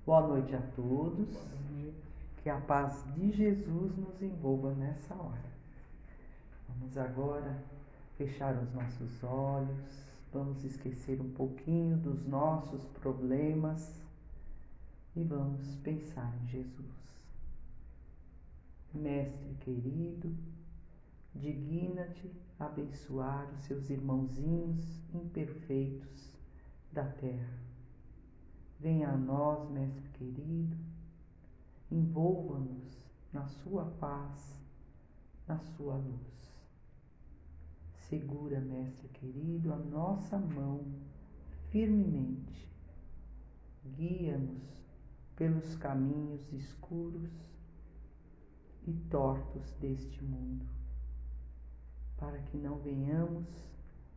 Boa noite a todos. Que a paz de Jesus nos envolva nessa hora. Vamos agora fechar os nossos olhos. Vamos esquecer um pouquinho dos nossos problemas e vamos pensar em Jesus. Mestre querido, digna-te abençoar os seus irmãozinhos imperfeitos da terra. Venha a nós, Mestre querido, envolva-nos na sua paz, na sua luz. Segura, Mestre querido, a nossa mão firmemente. Guia-nos pelos caminhos escuros e tortos deste mundo, para que não venhamos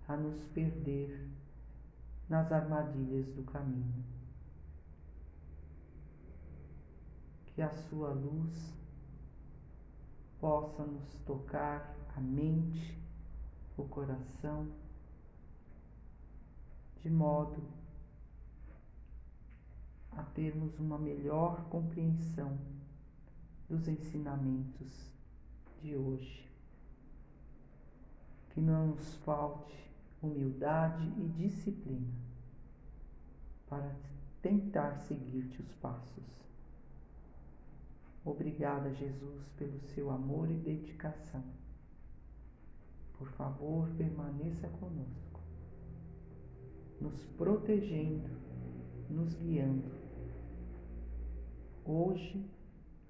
a nos perder nas armadilhas do caminho. Que a sua luz possa nos tocar a mente, o coração, de modo a termos uma melhor compreensão dos ensinamentos de hoje. Que não nos falte humildade e disciplina para tentar seguir-te os passos. Obrigada, Jesus, pelo seu amor e dedicação. Por favor, permaneça conosco, nos protegendo, nos guiando, hoje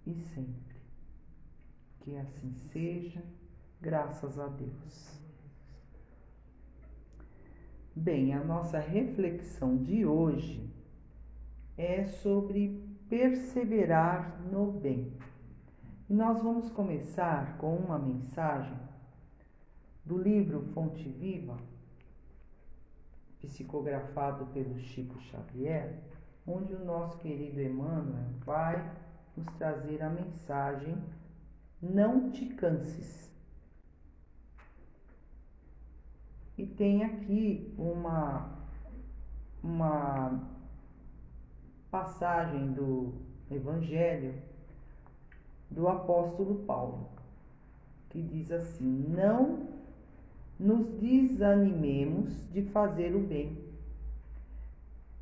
e sempre. Que assim seja, graças a Deus. Bem, a nossa reflexão de hoje é sobre perseverar no bem. E nós vamos começar com uma mensagem do livro Fonte Viva, psicografado pelo Chico Xavier, onde o nosso querido Emmanuel vai nos trazer a mensagem Não te canses. E tem aqui uma passagem do Evangelho do apóstolo Paulo, que diz assim: não nos desanimemos de fazer o bem,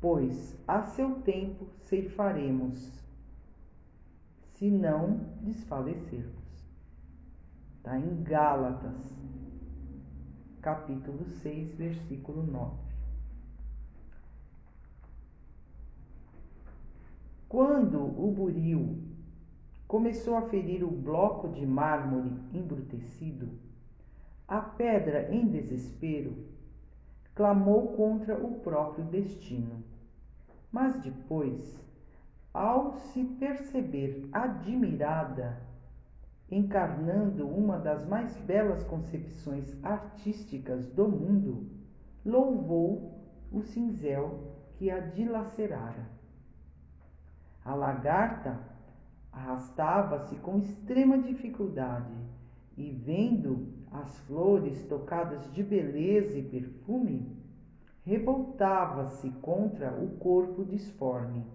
pois a seu tempo ceifaremos, se não desfalecermos. Está em Gálatas, capítulo 6, versículo 9. Quando o buril começou a ferir o bloco de mármore embrutecido, a pedra, em desespero, clamou contra o próprio destino. Mas depois, ao se perceber admirada, encarnando uma das mais belas concepções artísticas do mundo, louvou o cinzel que a dilacerara. A lagarta arrastava-se com extrema dificuldade e, vendo as flores tocadas de beleza e perfume, revoltava-se contra o corpo disforme.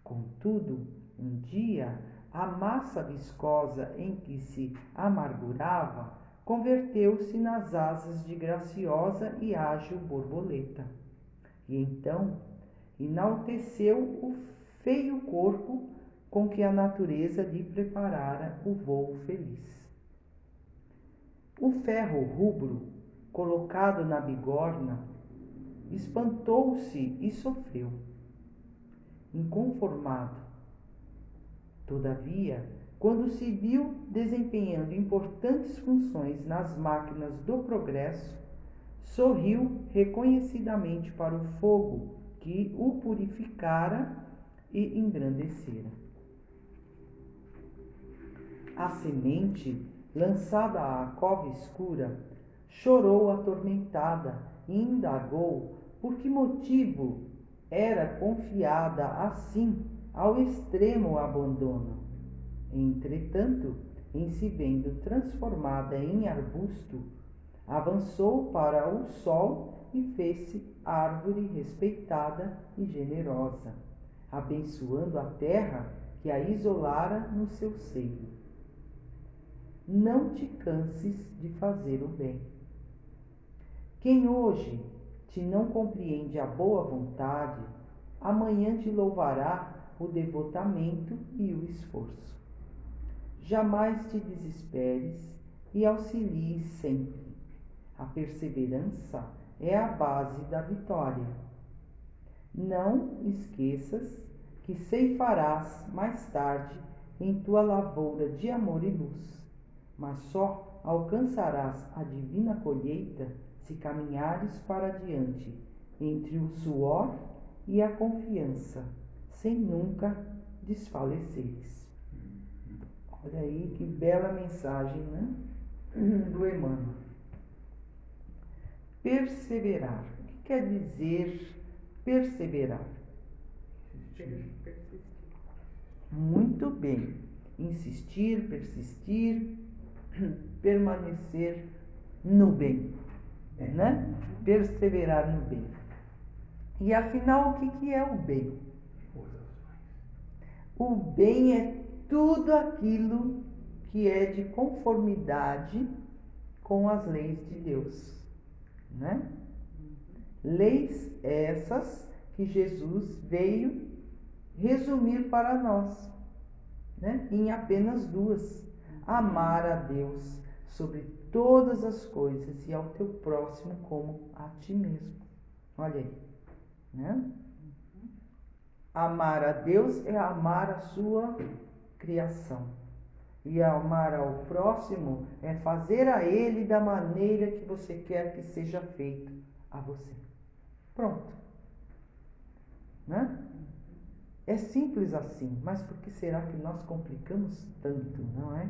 Contudo, um dia, a massa viscosa em que se amargurava converteu-se nas asas de graciosa e ágil borboleta. E então enalteceu o feio corpo com que a natureza lhe preparara o vôo feliz. O ferro rubro, colocado na bigorna, espantou-se e sofreu, inconformado. Todavia, quando se viu desempenhando importantes funções nas máquinas do progresso, sorriu reconhecidamente para o fogo que o purificara e engrandecera. A semente, lançada à cova escura, chorou atormentada e indagou por que motivo era confiada assim ao extremo abandono. Entretanto, em se vendo transformada em arbusto, avançou para o sol e fez-se árvore respeitada e generosa, abençoando a terra que a isolara no seu seio. Não te canses de fazer o bem. Quem hoje te não compreende a boa vontade, amanhã te louvará o devotamento e o esforço. Jamais te desesperes e auxilie sempre. A perseverança é a base da vitória. Não esqueças que ceifarás mais tarde em tua lavoura de amor e luz, mas só alcançarás a divina colheita se caminhares para diante entre o suor e a confiança, sem nunca desfaleceres. Olha aí que bela mensagem, né? Do Emmanuel. Perseverar. O que quer dizer perseverar? Persistir. Muito bem. Insistir, persistir, permanecer no bem, né? Perseverar no bem. E afinal, o que é o bem? O bem é tudo aquilo que é de conformidade com as leis de Deus, né? Leis essas que Jesus veio resumir para nós, né? Em apenas duas: amar a Deus sobre todas as coisas e ao teu próximo como a ti mesmo. Olha aí, né? Amar a Deus é amar a sua criação. E amar ao próximo é fazer a ele da maneira que você quer que seja feito a você. Pronto. Né? É simples assim, mas por que será que nós complicamos tanto, não é?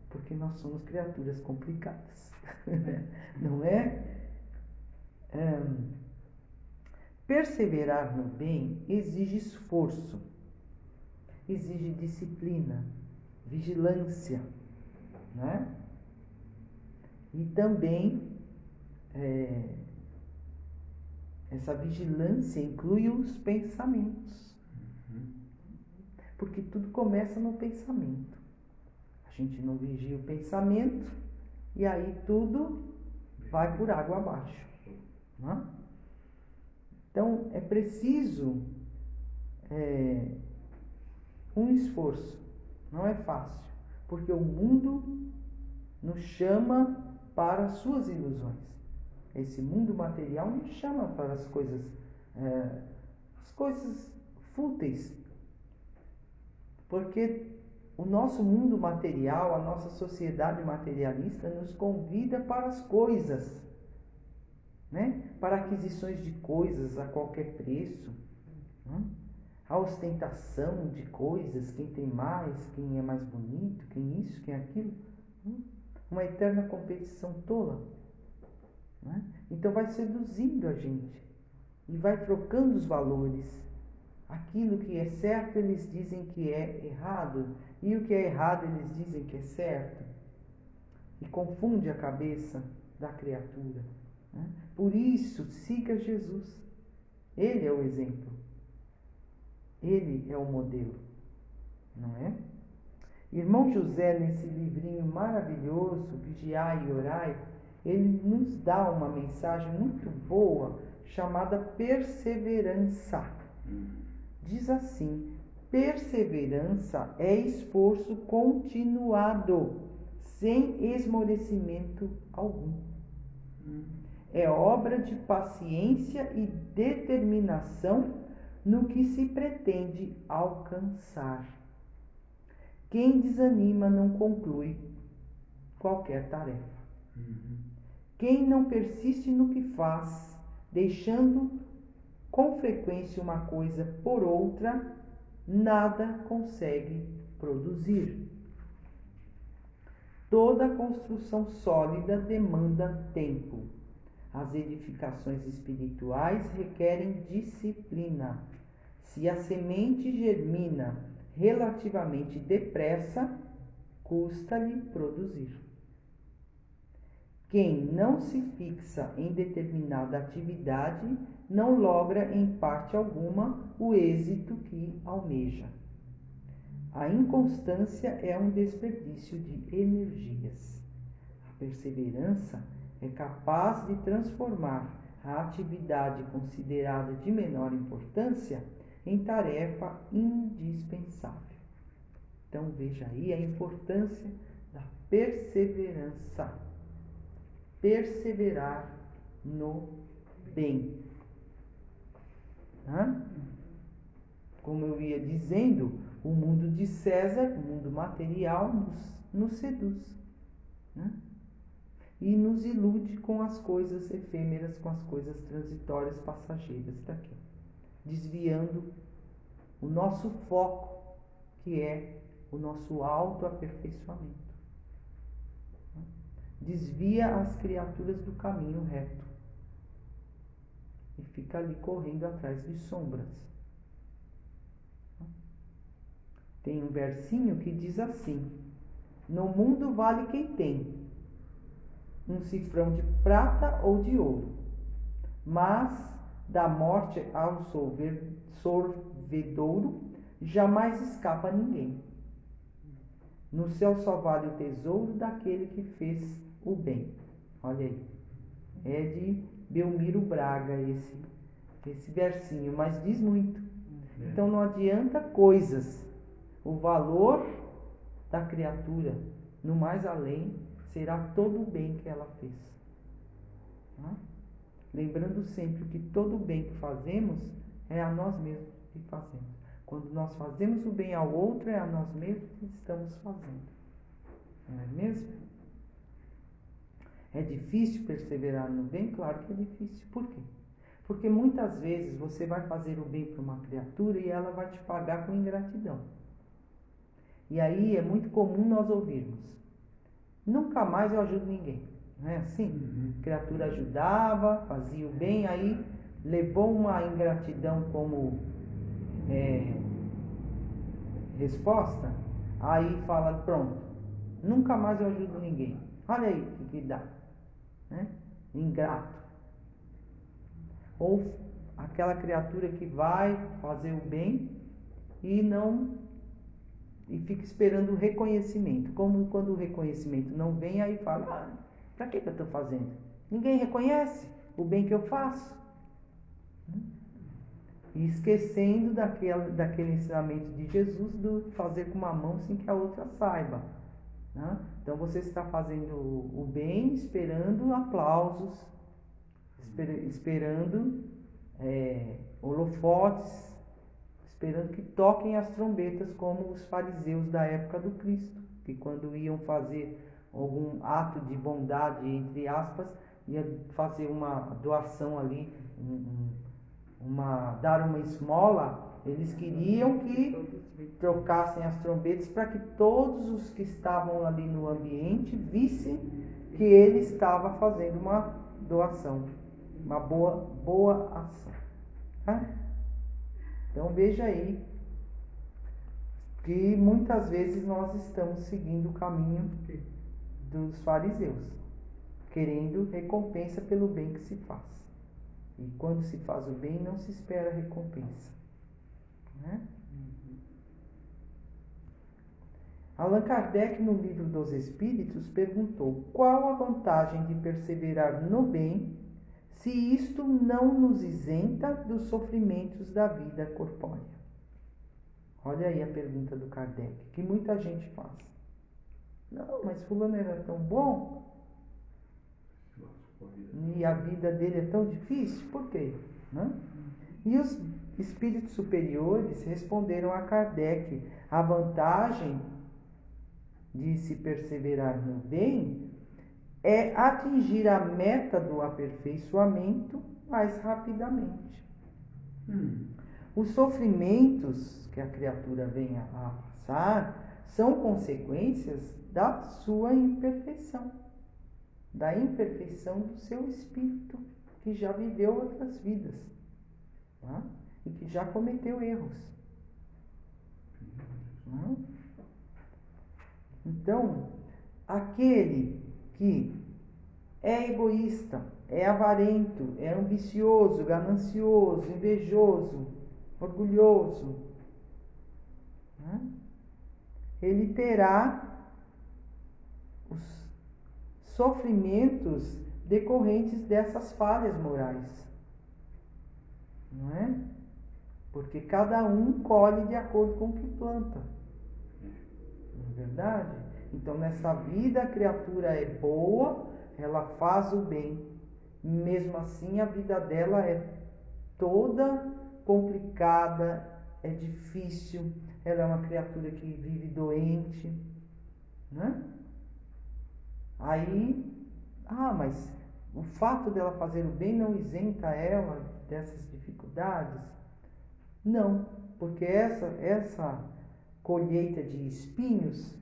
Porque nós somos criaturas complicadas. Não é? Perseverar no bem exige esforço, exige disciplina, vigilância, né? E também essa vigilância inclui os pensamentos, porque tudo começa no pensamento. A gente não vigia o pensamento e aí tudo vai por água abaixo, né? Então é preciso um esforço, não é fácil, porque o mundo nos chama para as suas ilusões. Esse mundo material nos chama para as coisas fúteis, porque o nosso mundo material, a nossa sociedade materialista nos convida para as coisas, né? Para aquisições de coisas a qualquer preço, né? A ostentação de coisas, quem tem mais, quem é mais bonito, quem isso, quem aquilo, né? Uma eterna competição tola, né? Então vai seduzindo a gente e vai trocando os valores. Aquilo que é certo eles dizem que é errado, e o que é errado eles dizem que é certo, e confunde a cabeça da criatura, né? Por isso, siga Jesus. Ele é o exemplo, ele é o modelo, não é? Irmão José, nesse livrinho maravilhoso, Vigiai e Orai, ele nos dá uma mensagem muito boa chamada perseverança. Diz assim: perseverança é esforço continuado, sem esmorecimento algum. É obra de paciência e determinação no que se pretende alcançar. Quem desanima não conclui qualquer tarefa. Quem não persiste no que faz, deixando com frequência uma coisa por outra, nada consegue produzir. Toda construção sólida demanda tempo. As edificações espirituais requerem disciplina. Se a semente germina relativamente depressa, custa-lhe produzir. Quem não se fixa em determinada atividade não logra em parte alguma o êxito que almeja. A inconstância é um desperdício de energias. A perseverança é capaz de transformar a atividade considerada de menor importância em tarefa indispensável. Então veja aí a importância da perseverança. Perseverar no bem. Como eu ia dizendo, o mundo de César, o mundo material, nos seduz. E nos ilude com as coisas efêmeras, com as coisas transitórias, passageiras daqui, desviando o nosso foco, que é o nosso autoaperfeiçoamento. Desvia as criaturas do caminho reto e fica ali correndo atrás de sombras. Tem um versinho que diz assim: no mundo vale quem tem um cifrão de prata ou de ouro, mas da morte ao sorvedouro jamais escapa ninguém. No céu só vale o tesouro daquele que fez o bem. Olha aí, é de Belmiro Braga esse versinho, mas diz muito. Então não adianta coisas, o valor da criatura no mais além será todo o bem que ela fez. Lembrando sempre que todo o bem que fazemos é a nós mesmos que fazemos. Quando nós fazemos o bem ao outro, é a nós mesmos que estamos fazendo. Não é mesmo? É difícil perseverar no bem? Claro que é difícil. Por quê? Porque muitas vezes você vai fazer o bem para uma criatura e ela vai te pagar com ingratidão. E aí é muito comum nós ouvirmos: nunca mais eu ajudo ninguém. Não é assim? A criatura ajudava, fazia o bem, aí levou uma ingratidão como resposta, aí fala: pronto, nunca mais eu ajudo ninguém. Olha aí o que dá. Ingrato. Ou aquela criatura que vai fazer o bem e fica esperando o reconhecimento. Como quando o reconhecimento não vem, aí fala: para que eu estou fazendo? Ninguém reconhece o bem que eu faço. E esquecendo daquele ensinamento de Jesus do fazer com uma mão sem que a outra saiba. Então você está fazendo o bem esperando aplausos, esperando holofotes, esperando que toquem as trombetas, como os fariseus da época do Cristo, que quando iam fazer algum ato de bondade, entre aspas, ia fazer uma doação ali, dar uma esmola, eles queriam que trocassem as trombetas para que todos os que estavam ali no ambiente vissem que ele estava fazendo uma doação, uma boa ação. Então veja aí que muitas vezes nós estamos seguindo o caminho dos fariseus, querendo recompensa pelo bem que se faz. E quando se faz o bem, não se espera recompensa. Allan Kardec, no Livro dos Espíritos, perguntou: qual a vantagem de perseverar no bem, se isto não nos isenta dos sofrimentos da vida corpórea? Olha aí a pergunta do Kardec, que muita gente faz. Não, mas fulano era tão bom e a vida dele é tão difícil, por quê? E os espíritos superiores responderam a Kardec: a vantagem de se perseverar no bem é atingir a meta do aperfeiçoamento mais rapidamente. Os sofrimentos que a criatura venha a passar são consequências da sua imperfeição, da imperfeição do seu espírito, que já viveu outras vidas, e que já cometeu erros. Então, aquele que é egoísta, é avarento, é ambicioso, ganancioso, invejoso, orgulhoso, né? Ele terá os sofrimentos decorrentes dessas falhas morais, não é? Porque cada um colhe de acordo com o que planta, não é verdade? Então, nessa vida, a criatura é boa, ela faz o bem. Mesmo assim, a vida dela é toda complicada, é difícil, ela é uma criatura que vive doente, né? Aí, mas o fato dela fazer o bem não isenta ela dessas dificuldades? Não, porque essa colheita de espinhos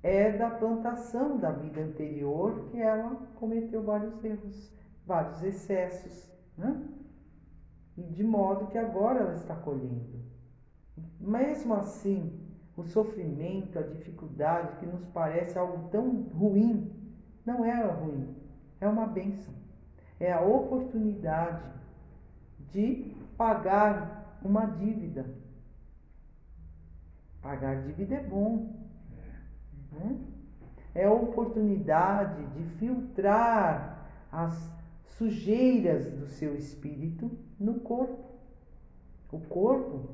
é da plantação da vida anterior, que ela cometeu vários erros, vários excessos, né? E de modo que agora ela está colhendo. Mesmo assim, o sofrimento, a dificuldade, que nos parece algo tão ruim, não é ruim, é uma bênção. É a oportunidade de pagar uma dívida. Pagar dívida é bom, né? É a oportunidade de filtrar as sujeiras do seu espírito no corpo. O corpo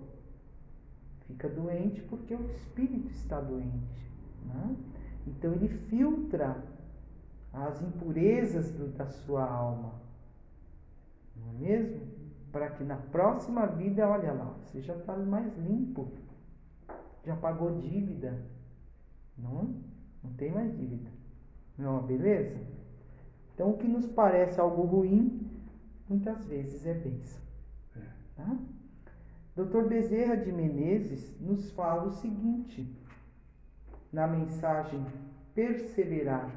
fica doente porque o espírito está doente, né? Então ele filtra as impurezas da sua alma, não é mesmo? Para que na próxima vida, olha lá, você já está mais limpo, já pagou dívida, não tem mais dívida. Não é uma beleza? Então, o que nos parece algo ruim, muitas vezes é bênção. Tá? Dr. Bezerra de Menezes nos fala o seguinte, na mensagem Perseverar,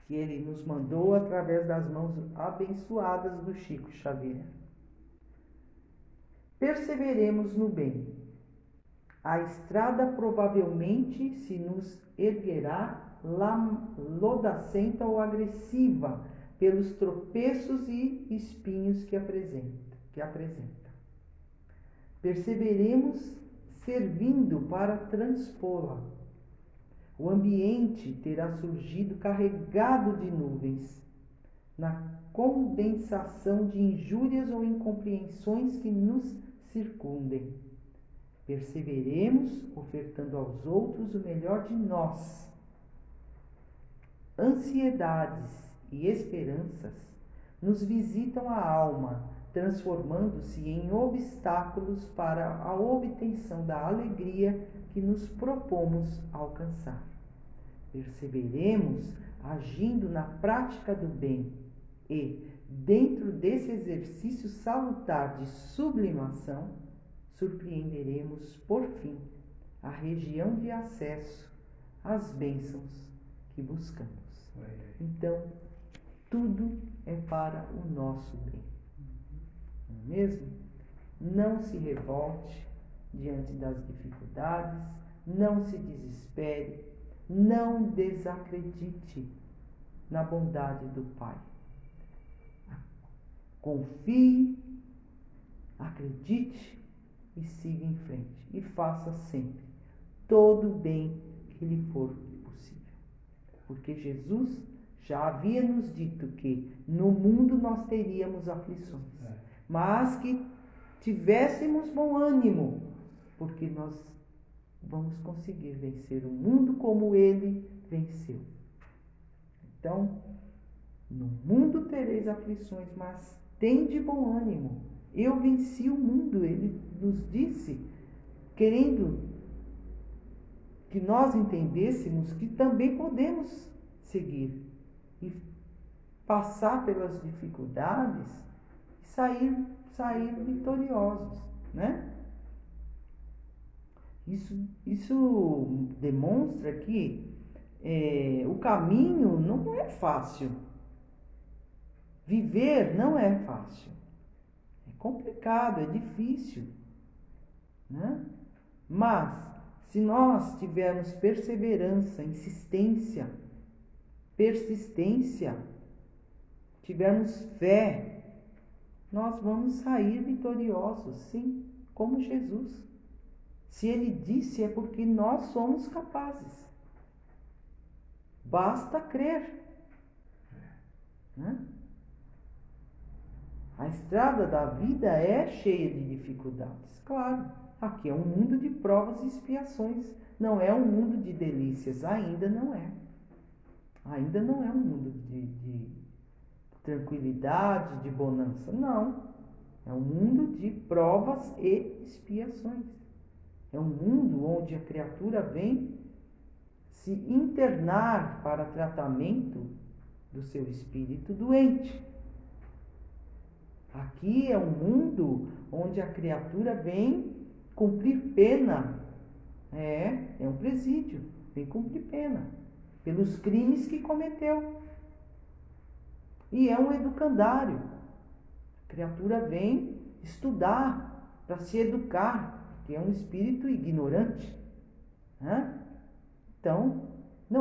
que ele nos mandou através das mãos abençoadas do Chico Xavier. Perseveremos no bem. A estrada provavelmente se nos erguerá lodacenta ou agressiva pelos tropeços e espinhos que apresenta. Perseveremos servindo para transpô-la. O ambiente terá surgido carregado de nuvens, na condensação de injúrias ou incompreensões que nos circundem. Perseveremos ofertando aos outros o melhor de nós. Ansiedades e esperanças nos visitam a alma, transformando-se em obstáculos para a obtenção da alegria que nos propomos alcançar. Perseveremos agindo na prática do bem e, dentro desse exercício salutar de sublimação, surpreenderemos, por fim, a região de acesso às bênçãos que buscamos. Então, tudo é para o nosso bem. Não é mesmo? Não se revolte diante das dificuldades, não se desespere, não desacredite na bondade do Pai. Confie, acredite e siga em frente. E faça sempre todo o bem que lhe for possível. Porque Jesus já havia nos dito que no mundo nós teríamos aflições, mas que tivéssemos bom ânimo, porque nós vamos conseguir vencer o mundo como ele venceu. Então, no mundo tereis aflições, mas tende bom ânimo. Eu venci o mundo, ele nos disse, querendo que nós entendêssemos que também podemos seguir e passar pelas dificuldades e sair vitoriosos, né? Isso demonstra que o caminho não é fácil. Viver não é fácil. É complicado, é difícil, né? Mas, se nós tivermos perseverança, insistência, persistência, tivermos fé, nós vamos sair vitoriosos, sim, como Jesus. Se Ele disse, é porque nós somos capazes. Basta crer. Né? A estrada da vida é cheia de dificuldades, claro. Aqui é um mundo de provas e expiações. Não é um mundo de delícias, ainda não é. Ainda não é um mundo de tranquilidade, de bonança, não. É um mundo de provas e expiações. É um mundo onde a criatura vem se internar para tratamento do seu espírito doente. Aqui é um mundo onde a criatura vem cumprir pena. É um presídio, vem cumprir pena pelos crimes que cometeu. E é um educandário. A criatura vem estudar para se educar, que é um espírito ignorante. Né? Então,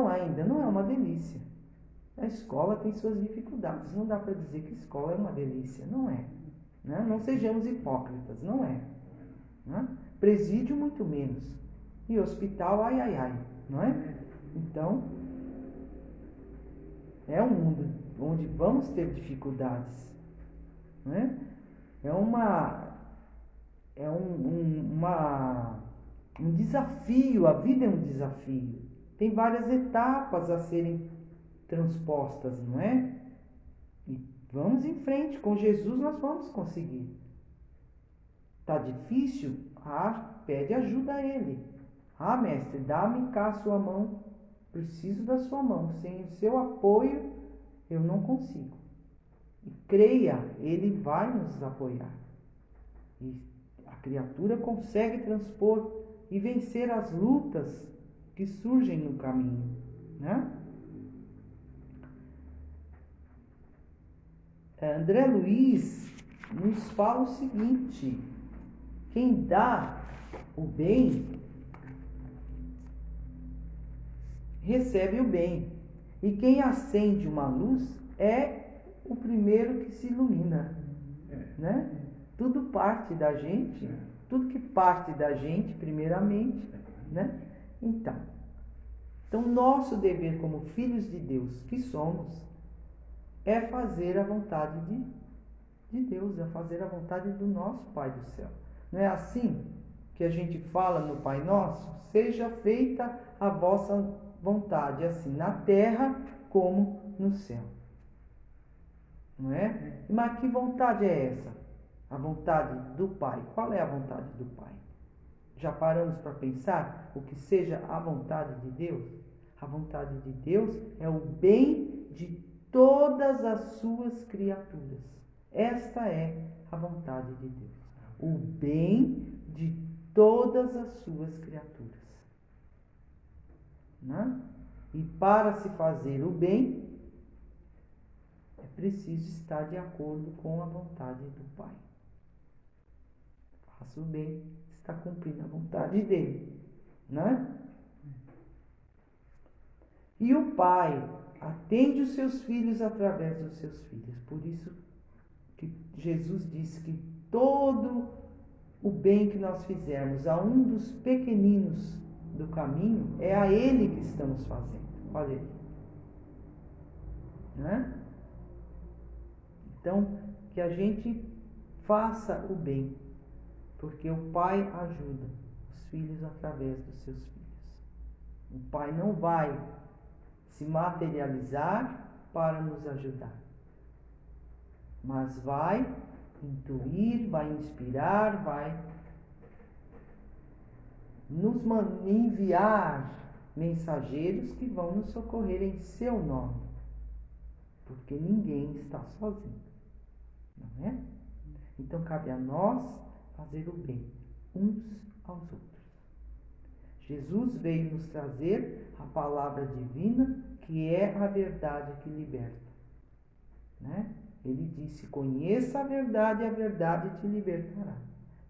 ainda não é uma delícia. A escola tem suas dificuldades. Não dá para dizer que escola é uma delícia. Não é. Né? Não sejamos hipócritas. Não é. Né? Presídio, muito menos. E hospital, ai, ai, ai. Não é? Então, é um mundo onde vamos ter dificuldades. Né? Um desafio. A vida é um desafio. Tem várias etapas a serem transpostas, não é? E vamos em frente, com Jesus nós vamos conseguir. Tá difícil? Pede ajuda a Ele. Mestre, dá-me cá a sua mão, preciso da sua mão, sem o seu apoio eu não consigo. E creia, Ele vai nos apoiar. E a criatura consegue transpor e vencer as lutas que surgem no caminho, né? André Luiz nos fala o seguinte: quem dá o bem recebe o bem, e quem acende uma luz é o primeiro que se ilumina, né? Tudo parte da gente, tudo que parte da gente primeiramente, né? Então nosso dever como filhos de Deus que somos é fazer a vontade de Deus, é fazer a vontade do nosso Pai do céu. Não é assim que a gente fala no Pai Nosso? Seja feita a vossa vontade, assim na terra como no céu. Não é? Mas que vontade é essa? A vontade do Pai. Qual é a vontade do Pai? Já paramos para pensar o que seja a vontade de Deus? A vontade de Deus é o bem de todas as suas criaturas. Esta é a vontade de Deus. O bem de todas as suas criaturas. Né? E para se fazer o bem, é preciso estar de acordo com a vontade do Pai. Faça o bem, está cumprindo a vontade dele. Né? E o Pai atende os seus filhos através dos seus filhos. Por isso que Jesus disse que todo o bem que nós fizermos a um dos pequeninos do caminho, é a ele que estamos fazendo. Olha aí. Né? Então, que a gente faça o bem, porque o Pai ajuda os filhos através dos seus filhos. O Pai não vai se materializar para nos ajudar, mas vai intuir, vai inspirar, vai nos enviar mensageiros que vão nos socorrer em seu nome, porque ninguém está sozinho, não é? Então cabe a nós fazer o bem uns aos outros. Jesus veio nos trazer a palavra divina, que é a verdade que liberta, né? Ele disse: conheça a verdade e a verdade te libertará.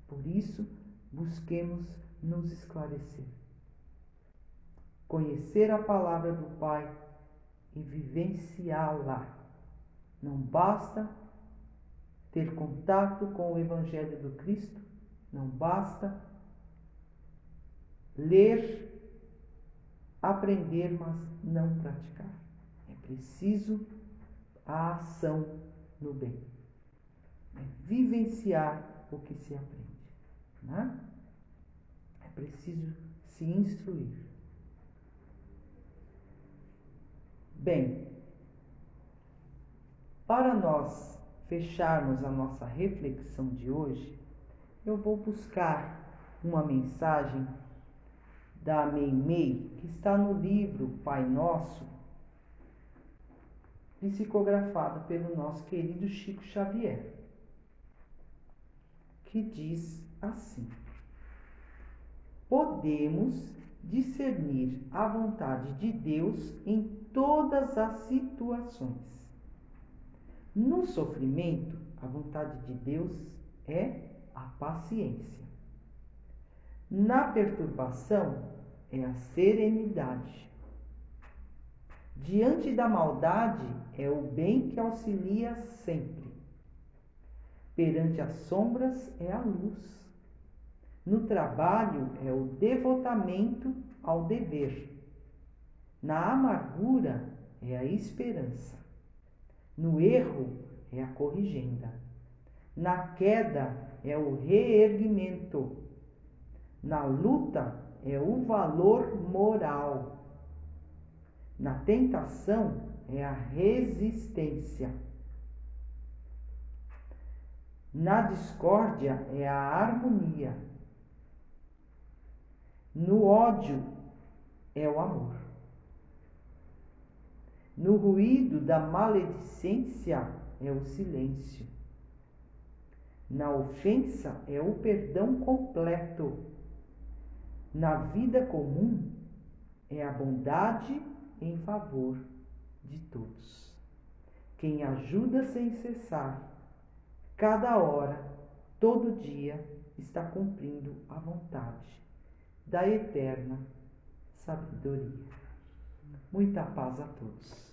Por isso, busquemos nos esclarecer. Conhecer a palavra do Pai e vivenciá-la. Não basta ter contato com o Evangelho do Cristo, não basta ler, aprender, mas não praticar. É preciso a ação no bem. É vivenciar o que se aprende. Né? É preciso se instruir. Bem, para nós fecharmos a nossa reflexão de hoje, eu vou buscar uma mensagem da Meimei, que está no livro Pai Nosso, psicografado pelo nosso querido Chico Xavier, que diz assim: podemos discernir a vontade de Deus em todas as situações. No sofrimento, a vontade de Deus é a paciência. Na perturbação, é a serenidade. Diante da maldade, é o bem que auxilia sempre. Perante as sombras, é a luz. No trabalho, é o devotamento ao dever. Na amargura, é a esperança. No erro, é a corrigenda. Na queda, é o reerguimento. Na luta, é o valor moral. Na tentação, é a resistência. Na discórdia, é a harmonia. No ódio, é o amor. No ruído da maledicência, é o silêncio. Na ofensa, é o perdão completo. Na vida comum, é a bondade em favor de todos. Quem ajuda sem cessar, cada hora, todo dia, está cumprindo a vontade da eterna sabedoria. Muita paz a todos.